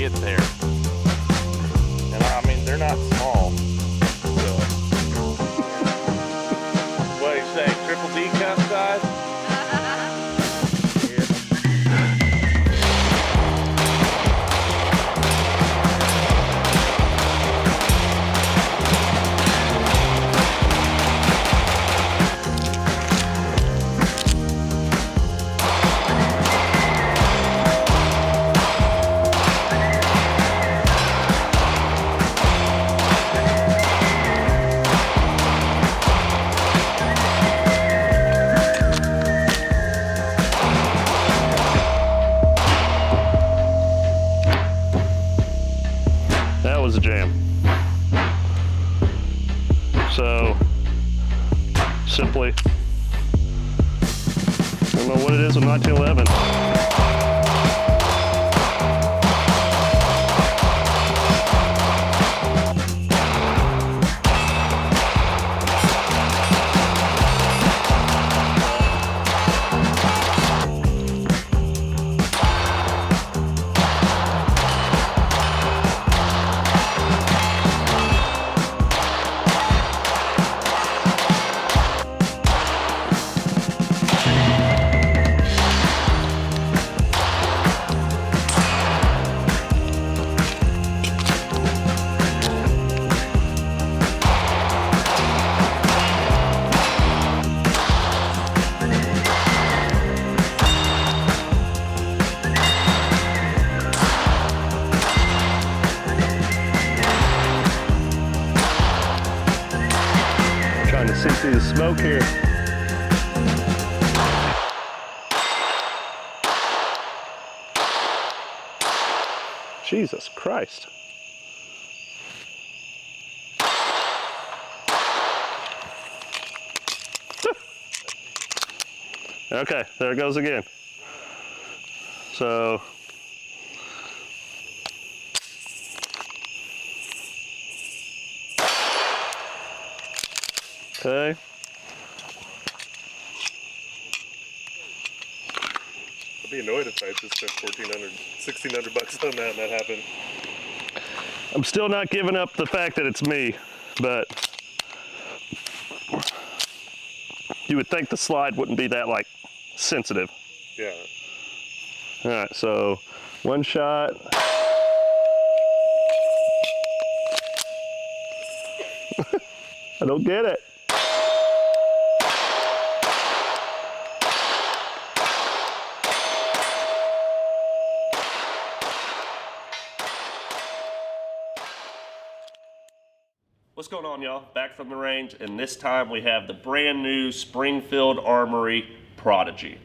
get there. And I mean, they're not small. So. What do you say, triple D cup size? That was a jam. So, simply, I don't know what it is with 1911. Trying to see through the smoke here. Jesus Christ. Okay, there it goes again. So, okay. I'd be annoyed if I just spent $1,400, $1,600 on that and that happened. I'm still not giving up the fact that it's me, but you would think the slide wouldn't be that like sensitive. Yeah. All right, so one shot. I don't get it. What's going on, y'all? Back from the range, and this time we have the brand new Springfield Armory Prodigy.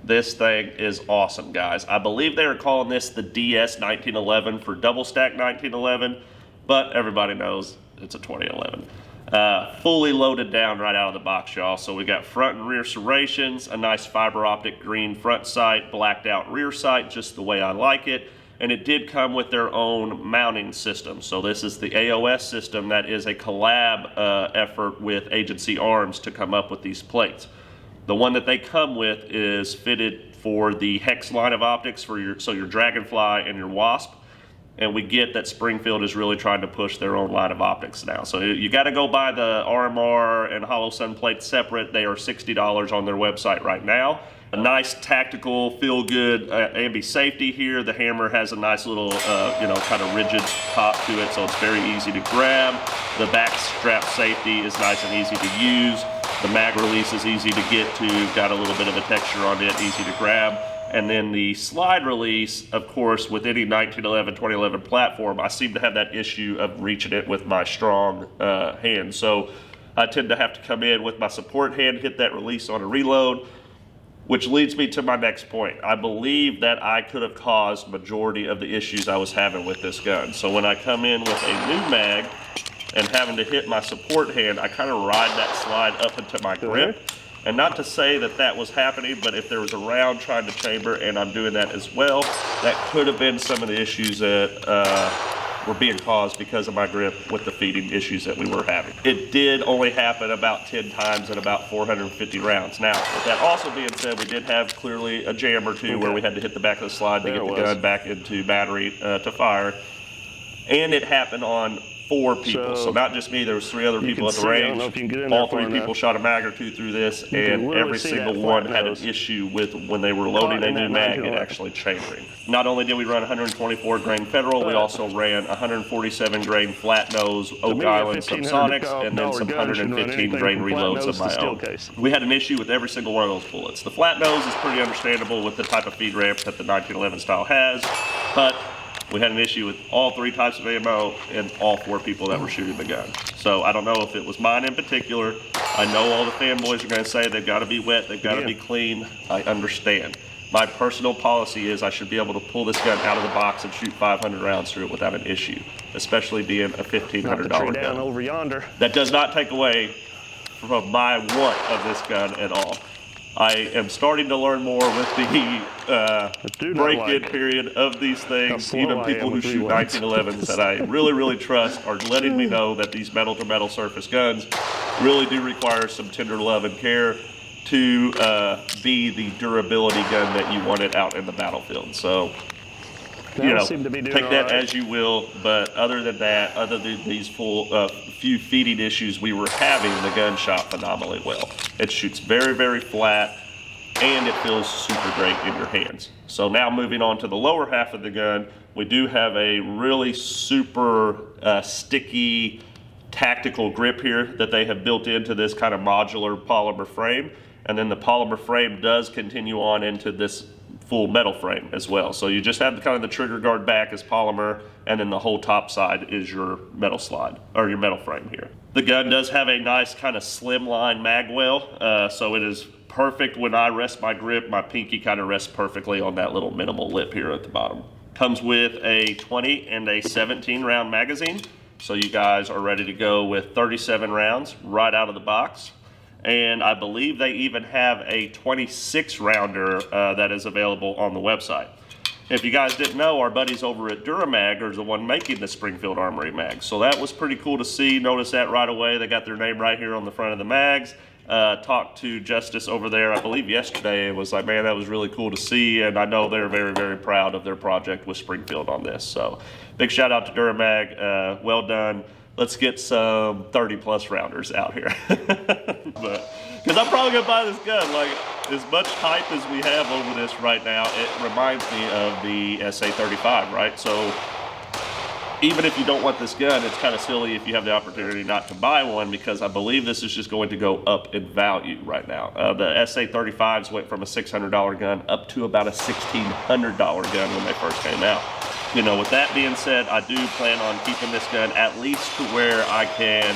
This thing is awesome, guys. I believe they are calling this the DS 1911 for double stack 1911, but everybody knows it's a 2011. Fully loaded down right out of the box, y'all. So we got front and rear serrations, a nice fiber optic green front sight, blacked out rear sight, just the way I like it. And it did come with their own mounting system. So this is the AOS system that is a collab effort with Agency Arms to come up with these plates. The one that they come with is fitted for the Hex line of optics for your Dragonfly and your Wasp. And we get that Springfield is really trying to push their own line of optics now. So you got to go buy the RMR and Hollow Sun plates separate. They are $60 on their website right now. A nice tactical, feel-good ambi safety here. The hammer has a nice little, kind of rigid top to it, so it's very easy to grab. The back strap safety is nice and easy to use. The mag release is easy to get to, got a little bit of a texture on it, easy to grab. And then the slide release, of course, with any 1911, 2011 platform, I seem to have that issue of reaching it with my strong hand. So I tend to have to come in with my support hand, hit that release on a reload, which leads me to my next point. I believe that I could have caused majority of the issues I was having with this gun. So when I come in with a new mag and having to hit my support hand, I kind of ride that slide up into my grip. And not to say that that was happening, but if there was a round trying to chamber and I'm doing that as well, that could have been some of the issues that were being caused because of my grip with the feeding issues that we were having. It did only happen about 10 times in about 450 rounds. Now, with that also being said, we did have clearly a jam or two where we had to hit the back of the slide to get the gun back into battery to fire. And it happened on 4 people, so not just me, there was 3 other people at the range. All 3 people shot a mag or 2 through this, and every single one had an issue with when they were loading a new mag and actually chambering. Not only did we run 124 grain Federal, we also ran 147 grain flat nose Oak Island subsonics, and then some 115 grain reloads of my own. We had an issue with every single one of those bullets. The flat nose is pretty understandable with the type of feed ramp that the 1911 style has, but we had an issue with all 3 types of ammo and all 4 people that were shooting the gun. So I don't know if it was mine in particular. I know all the fanboys are going to say they've got to be wet, they've got to be clean. I understand. My personal policy is I should be able to pull this gun out of the box and shoot 500 rounds through it without an issue, especially being a $1,500 gun. Over yonder. That does not take away from my want of this gun at all. I am starting to learn more with the break-in period of these things. Even people who shoot 1911s that I really, really trust are letting me know that these metal-to-metal surface guns really do require some tender love and care to be the durability gun that you want it out in the battlefield. So, you know, take that as you will, but other than that, other than these few feeding issues we were having, the gun shot phenomenally well. It shoots very, very flat, and it feels super great in your hands. So now moving on to the lower half of the gun, we do have a really super sticky tactical grip here that they have built into this kind of modular polymer frame, and then the polymer frame does continue on into this full metal frame as well. So you just have kind of the trigger guard back as polymer, and then the whole top side is your metal slide, or your metal frame here. The gun does have a nice kind of slimline mag well, so it is perfect when I rest my grip. My pinky kind of rests perfectly on that little minimal lip here at the bottom. Comes with a 20 and a 17 round magazine, so you guys are ready to go with 37 rounds right out of the box. And I believe they even have a 26 rounder that is available on the website. If you guys didn't know, our buddies over at Duramag are the one making the Springfield Armory mags. So that was pretty cool to see. Notice that right away. They got their name right here on the front of the mags. Talked to Justice over there, I believe yesterday, and was like, man, that was really cool to see. And I know they're very, very proud of their project with Springfield on this. So big shout out to Duramag. Well done. Let's get some 30+ rounders out here. Because I'm probably going to buy this gun. Like, as much hype as we have over this right now, it reminds me of the SA-35, right? So even if you don't want this gun, it's kind of silly if you have the opportunity not to buy one, because I believe this is just going to go up in value right now. The SA-35s went from a $600 gun up to about a $1,600 gun when they first came out. You know, with that being said, I do plan on keeping this gun at least to where I can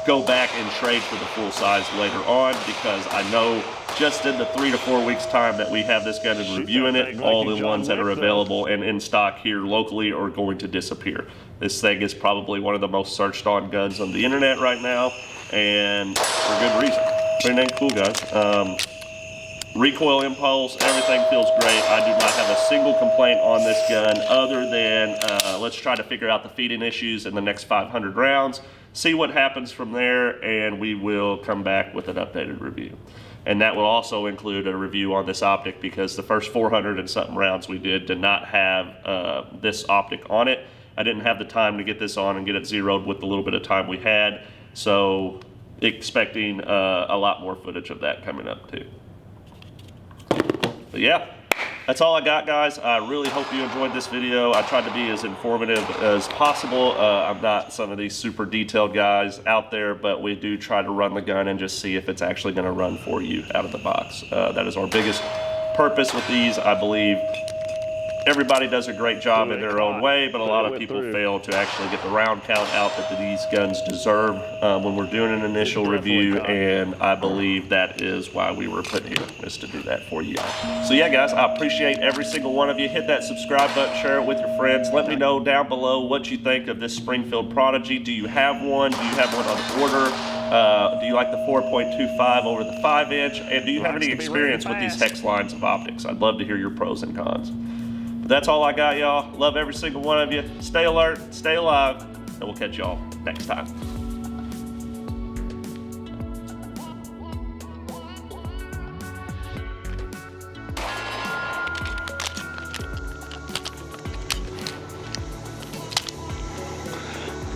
go back and trade for the full size later on, because I know just in the 3 to 4 weeks time that we have this gun and reviewing it, all the ones that are available and in stock here locally are going to disappear. This thing is probably one of the most searched on guns on the internet right now, and for good reason. Pretty dang cool, guys. Recoil impulse, everything feels great. I do not have a single complaint on this gun other than let's try to figure out the feeding issues in the next 500 rounds, see what happens from there, and we will come back with an updated review. And that will also include a review on this optic, because the first 400 and something rounds we did not have this optic on it. I didn't have the time to get this on and get it zeroed with the little bit of time we had, so expecting a lot more footage of that coming up too. But yeah, that's all I got, guys. I really hope you enjoyed this video. I tried to be as informative as possible. I'm not some of these super detailed guys out there, but we do try to run the gun and just see if it's actually going to run for you out of the box. That is our biggest purpose with these. I believe everybody does a great job in their own way, but a lot of people fail to actually get the round count out that these guns deserve when we're doing an initial review, and I believe that is why we were put here, is to do that for you. So yeah, guys, I appreciate every single one of you. Hit that subscribe button, share it with your friends. Let me know down below what you think of this Springfield Prodigy. Do you have one? Do you have one on order? Do you like the 4.25 over the 5-inch? And do you have any experience with these hex lines of optics? I'd love to hear your pros and cons. That's all I got, y'all. Love every single one of you. Stay alert, stay alive, and we'll catch y'all next time.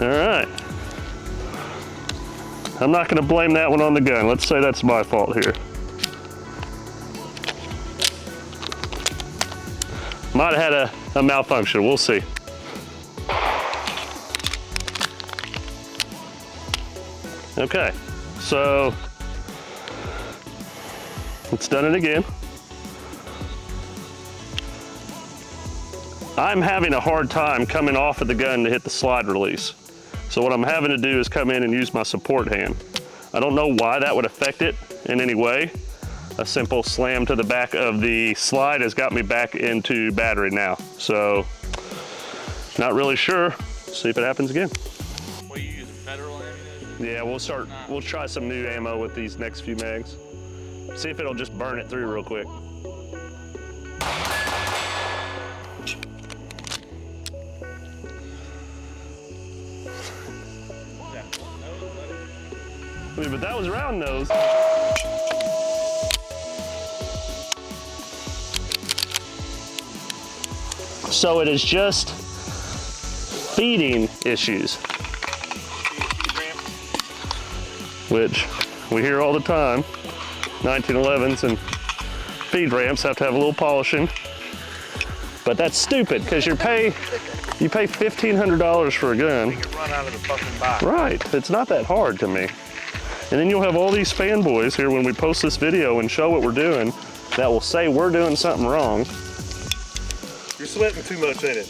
All right. I'm not going to blame that one on the gun. Let's say that's my fault here. Might have had a malfunction. We'll see. Okay, so it's done it again. I'm having a hard time coming off of the gun to hit the slide release. So what I'm having to do is come in and use my support hand. I don't know why that would affect it in any way. A simple slam to the back of the slide has got me back into battery now. So, not really sure. See if it happens again. What, you using federal ammunition? Yeah, we'll try some new ammo with these next few mags. See if it'll just burn it through real quick. I mean, but that was round nose. So it is just feeding issues, which we hear all the time. 1911s and feed ramps have to have a little polishing, but that's stupid because you pay $1,500 for a gun. You can run out of the fucking box. Right, it's not that hard to me. And then you'll have all these fanboys here when we post this video and show what we're doing that will say we're doing something wrong. You're sweating too much in it.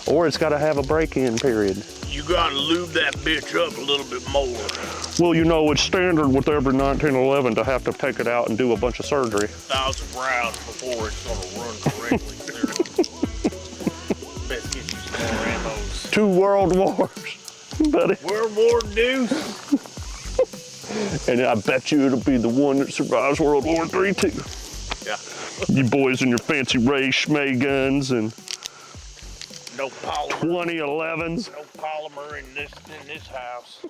Or it's gotta have a break-in period. You gotta lube that bitch up a little bit more. Well, you know, it's standard with every 1911 to have to take it out and do a bunch of surgery. 1,000 rounds before it's gonna run correctly. Best get you some more ammos. 2 world wars, buddy. World War II. And I bet you it'll be the one that survives World War III too. Yeah. You boys and your fancy Ray Schmay guns and No polymer. 2011s. No polymer in this house.